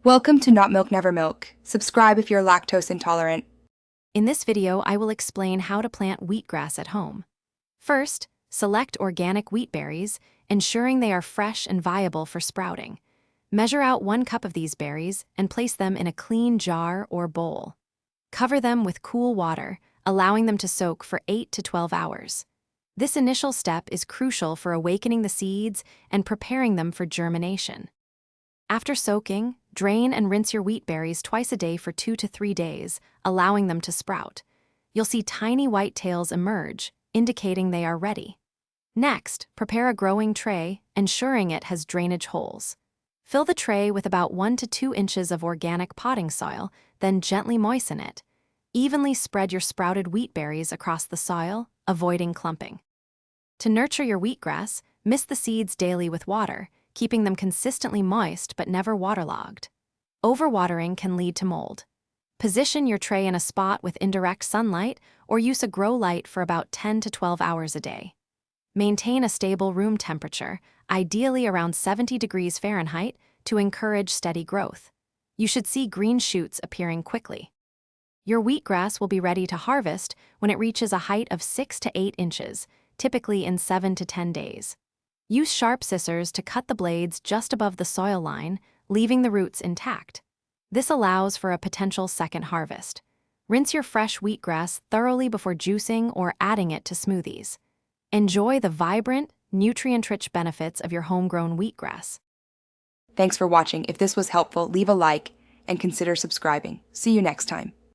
Welcome to Not Milk Never Milk. Subscribe if you're lactose intolerant. In this video, I will explain how to plant wheatgrass at home. First, select organic wheat berries, ensuring they are fresh and viable for sprouting. Measure out 1 cup of these berries and place them in a clean jar or bowl. Cover them with cool water, allowing them to soak for 8 to 12 hours. This initial step is crucial for awakening the seeds and preparing them for germination. After soaking, drain and rinse your wheat berries twice a day for 2 to 3 days, allowing them to sprout. You'll see tiny white tails emerge, indicating they are ready. Next, prepare a growing tray, ensuring it has drainage holes. Fill the tray with about 1 to 2 inches of organic potting soil, then gently moisten it. Evenly spread your sprouted wheat berries across the soil, avoiding clumping. To nurture your wheatgrass, mist the seeds daily with water, keeping them consistently moist but never waterlogged. Overwatering can lead to mold. Position your tray in a spot with indirect sunlight or use a grow light for about 10 to 12 hours a day. Maintain a stable room temperature, ideally around 70 degrees Fahrenheit, to encourage steady growth. You should see green shoots appearing quickly. Your wheatgrass will be ready to harvest when it reaches a height of 6 to 8 inches, typically in 7 to 10 days. Use sharp scissors to cut the blades just above the soil line, leaving the roots intact. This allows for a potential second harvest. Rinse your fresh wheatgrass thoroughly before juicing or adding it to smoothies. Enjoy the vibrant, nutrient-rich benefits of your homegrown wheatgrass. Thanks for watching. If this was helpful, leave a like and consider subscribing. See you next time.